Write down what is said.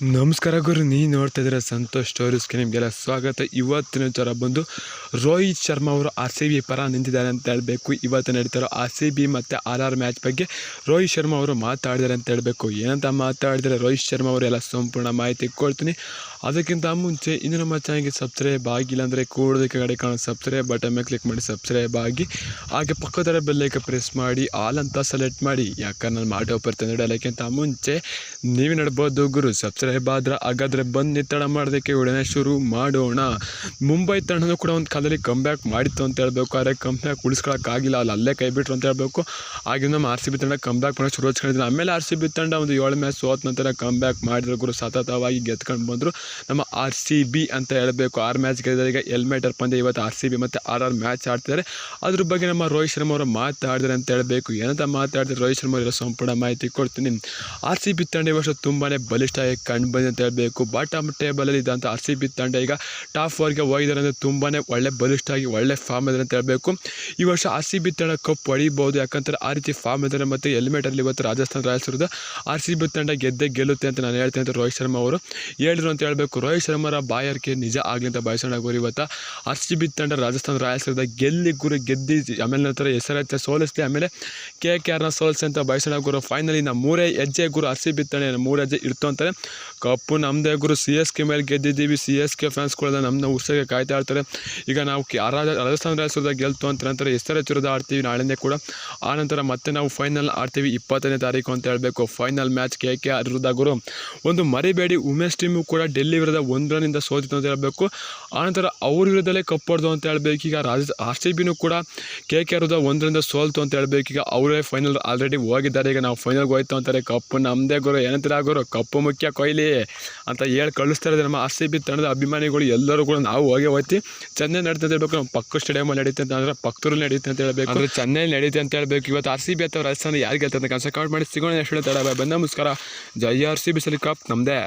ನಮಸ್ಕಾರ ಗುರು, ನೀವು ನೋಡ್ತಾ ಇದ್ದೀರಾ ಸಂತೋಷ್ ಸ್ಟೋರೀಸ್ಗೆ ನಿಮಗೆಲ್ಲ ಸ್ವಾಗತ. ಇವತ್ತಿನ ವಿಚಾರ ಬಂದು ರೋಹಿತ್ ಶರ್ಮಾ ಅವರು RCB ಪರ ನಿಂತಿದ್ದಾರೆ ಅಂತ ಹೇಳಬೇಕು. ಇವತ್ತು ನಡೀತಾರೋ RCB ಮತ್ತು RR ಮ್ಯಾಚ್ ಬಗ್ಗೆ ರೋಹಿತ್ ಶರ್ಮಾ ಅವರು ಮಾತಾಡಿದ್ದಾರೆ ಅಂತ ಹೇಳಬೇಕು. ಏನಂತ ಮಾತಾಡಿದರೆ ರೋಹಿತ್ ಶರ್ಮಾ ಅವರು ಎಲ್ಲ ಸಂಪೂರ್ಣ ಮಾಹಿತಿ ಕೊಡ್ತೀನಿ. ಅದಕ್ಕಿಂತ ಮುಂಚೆ ಇನ್ನು ನಮ್ಮ ಚಾನಲ್ಗೆ ಸಬ್ಸ್ಕ್ರೈಬ್ ಆಗಿಲ್ಲ ಅಂದರೆ ಕೂಡೋದಕ್ಕೆ ಕಡೆ ಕಾಣೋ ಸಬ್ಸ್ಕ್ರೈಬ್ ಬಟನ್ ಮೇಲೆ ಕ್ಲಿಕ್ ಮಾಡಿ ಸಬ್ಸ್ಕ್ರೈಬ್ ಆಗಿ, ಹಾಗೆ ಪಕ್ಕದ ಬೆಲ್ಲೈಕ ಪ್ರೆಸ್ ಮಾಡಿ ಆಲ್ ಅಂತ ಸೆಲೆಕ್ಟ್ ಮಾಡಿ. ಯಾಕಂದ್ರೆ ನಾನು ಮಾಡೋ ಬರ್ತೇನೆ ನೋಡೋಕ್ಕಿಂತ ಮುಂಚೆ ನೀವೇ ನೋಡ್ಬೋದು ಗುರು. ಸಬ್ಸ್ಕ್ರೈಬ್ ಆದ್ರೆ ಹಾಗಾದರೆ ಬಂದು ತಡ ಮಾಡೋದಕ್ಕೆ ವಿಡಿಯೋನ ಶುರು ಮಾಡೋಣ. ಮುಂಬೈ ತಂಡನೂ ಕೂಡ ಒಂದು ಕಾಲದಲ್ಲಿ ಕಮ್ಬ್ಯಾಕ್ ಮಾಡಿತ್ತು ಅಂತ ಹೇಳಬೇಕು. ಆದರೆ ಕಮ್ಬ್ಯಾಕ್ ಉಳಿಸ್ಕೊಳ್ಳೋಕ್ಕಾಗಿಲ್ಲ, ಅಲ್ಲೇ ಕೈ ಬಿಟ್ಟರು ಅಂತ ಹೇಳಬೇಕು. ಹಾಗೆ ನಮ್ಮ RCB ತಂಡ ಕಮ್ಬ್ಯಾಕ್ ಮಾಡೋಕ್ಕೆ ಶುರು ಹಚ್ಕೊಂಡಿದ್ರು. ಆಮೇಲೆ RCB ತಂಡ ಒಂದು 7 ಮ್ಯಾಚ್ ಸೋತ ನಂತರ ಕಮ್ಬ್ಯಾಕ್ ಮಾಡಿದ್ರು ಗುರು. ಸತತವಾಗಿ ಗೆದ್ಕೊಂಡು ಬಂದರು ನಮ್ಮ RCB ಅಂತ ಹೇಳಬೇಕು. 6 ಮ್ಯಾಚ್ ಗೆದ್ದಾಗ ಎಲಿಮಿನೇಟರ್ ಪಂದ್ಯ ಇವತ್ತು RCB ಮತ್ತು RR ಮ್ಯಾಚ್ ಆಡ್ತಿದ್ದಾರೆ. ಅದ್ರ ಬಗ್ಗೆ ನಮ್ಮ ರೋಹಿತ್ ಶರ್ಮಾ ಅವರು ಮಾತಾಡಿದ್ದಾರೆ ಅಂತ ಹೇಳಬೇಕು. ಏನಂತ ಮಾತಾಡಿದ್ರೆ ರೋಹಿತ್ ಶರ್ಮಾ ಅವರ ಸಂಪೂರ್ಣ ಮಾಹಿತಿ ಕೊಡ್ತೀನಿ. RCB ತಂಡ ಈ ವರ್ಷ ತುಂಬಾ ಬಲಿಷ್ಠವಾಗಿ ಕಂಡು ಬಂದಿದೆ ಅಂತ ಹೇಳಬೇಕು. ಬಾಟಮ್ ಟೇಬಲಲ್ಲಿ ಇದ್ದಂಥ RCB ತಂಡ ಈಗ ಟಾಪ್ 4ಗೆ ಹೋಗಿದ್ದಾರೆ ಅಂದರೆ ತುಂಬಾ ಒಳ್ಳೆ ಬಲಿಷ್ಠವಾಗಿ ಒಳ್ಳೆ ಫಾರ್ಮ್ ಇದ್ದಾರೆ ಅಂತ ಹೇಳಬೇಕು. ಈ ವರ್ಷ RCB ತಂಡ ಕಪ್ ಹೊಡಿಬೋದು, ಯಾಕಂತಾರೆ ಆ ರೀತಿ ಫಾರ್ಮ್ ಇದ್ದಾರೆ. ಮತ್ತು ಎಲಿಮಿನೇಟರ್ಲಿ ಇವತ್ತು ರಾಜಸ್ಥಾನ್ ರಾಯಲ್ಸ್ ವಿರುದ್ಧ RCB ತಂಡ ಗೆಲ್ಲುತ್ತೆ ಅಂತ ನಾನು ಹೇಳ್ತೇನೆ ಅಂತ ರೋಹಿತ್ ಶರ್ಮಾ ಅವರು ಹೇಳಿದ್ರು ಅಂತ ಹೇಳಬೇಕು. ರೋಹಿತ್ ಶರ್ಮಾರ ಬಾಯರ್ಕೆ ನಿಜ ಆಗಲಿ ಅಂತ ಬಯಸೋಣ ಗುರು. ಇವತ್ತು RCB ತಂಡ ರಾಜಸ್ಥಾನ್ ರಾಯಲ್ಸ್ ವಿರುದ್ಧ ಗೆದ್ದಿ ಆಮೇಲೆ ನಂತರ SRH ಸೋಲಿಸ್ಲಿ, ಆಮೇಲೆ KKRನ ಸೋಲಿಸಿ ಅಂತ ಬಯಸೋಣ ಗುರು. ಫೈನಲಿ ನಾವು 3 ಹೆಜ್ಜೆ ಗುರು. RCB ತಂಡ 3 ಹೆಜ್ಜೆ ಇರ್ತು ಅಂತಾರೆ. ಕಪ್ಪು ನಮ್ಮದೇ ಗುರು. CSK ಮೇಲೆ ಗೆದ್ದಿದ್ದೀವಿ. CSK ಫ್ಯಾನ್ಸ್ಗಳೆಲ್ಲ ನಮ್ಮನ್ನ ಉರ್ಸೋಕ್ಕೆ ಕಾಯ್ತಾ ಇರ್ತಾರೆ. ಈಗ ನಾವು ರಾಜಸ್ಥಾನ್ ರಾಯಲ್ಸ್ ವಿರುದ್ಧ ಗೆಲ್ತು ಅಂತ ನಂತರ SRH ವಿರುದ್ಧ ಆಡ್ತೀವಿ ನಾಳೆನೇ ಕೂಡ. ಆನಂತರ ಮತ್ತೆ ನಾವು ಫೈನಲ್ ಆಡ್ತೀವಿ 20ನೇ ತಾರೀಕು ಅಂತ ಹೇಳಬೇಕು. ಫೈನಲ್ ಮ್ಯಾಚ್ KKR ವಿರುದ್ಧ ಗುರು. ಒಂದು ಮರಿಬೇಡಿ, ವುಮೆನ್ಸ್ ಟೀಮು ಕೂಡ ಡೆಲ್ಲಿ ವಿರುದ್ಧ 1 ರನ್ನಿಂದ ಸೋತಿತ್ತು ಅಂತ ಹೇಳಬೇಕು. ಆನಂತರ ಅವ್ರ ವಿರುದ್ಧಲೇ ಕಪ್ ಹೊಡೆದು ಅಂತ ಹೇಳಬೇಕು. ಈಗ RCBನೂ ಕೂಡ KKR ವಿರುದ್ಧ 1 ರನ್ನಿಂದ ಸೋಲ್ತು ಅಂತ ಹೇಳಬೇಕು. ಈಗ ಅವರೇ ಫೈನಲ್ ಆಲ್ರೆಡಿ ಹೋಗಿದ್ದಾರೆ. ಈಗ ನಾವು ಫೈನಲ್ಗೆ ಹೋಯ್ತು ಅಂತಾರೆ. ಕಪ್ಪು ನಮ್ಮದೇ ಗುರು. ಏನಂತೀರ ಗುರು, ಕಪ್ಪು ಮುಖ್ಯ ಕೊಯ್ಲಿ ಅಂತ ಹೇಳಿ ಕಳಿಸ್ತಾ ಇದ್ದಾರೆ ನಮ್ಮ RCB ತಂಡದ ಅಭಿಮಾನಿಗಳು ಎಲ್ಲರೂ ಕೂಡ. ನಾವು ಹೋಗ್ತೀವಿ. ಚೆನ್ನೈ ನಡೀತೆ ಅಂತ ಹೇಳ್ಬೇಕು. ನಮ್ಮ ಪಕ್ಕ ಸ್ಟೇಡಿಯಮಲ್ಲಿ ನಡೀತೆ ಅಂತ ಅಂದರೆ ಪಕ್ಕದೂರಲ್ಲಿ ನಡೀತೆ ಅಂತ ಹೇಳಬೇಕು. ಅಂದರೆ ಚೆನ್ನೈ ನಡೀತೆ ಅಂತ ಹೇಳಬೇಕು. ಇವತ್ತು RCB ಅಥವಾ ರಾಜಸ್ಥಾನ ಯಾರು ಗೆಲ್ತಾರೆ ಅಂತ ಕಮೆಂಟ್ ಮಾಡಿ. ಸಿಗೋಣ ನೆಕ್ಸ್ಟ್ ತಡ. ಬಂದ ನಮಸ್ಕಾರ. ಜೈ RCB, ಕಪ್ ನಮ್ಮದೇ.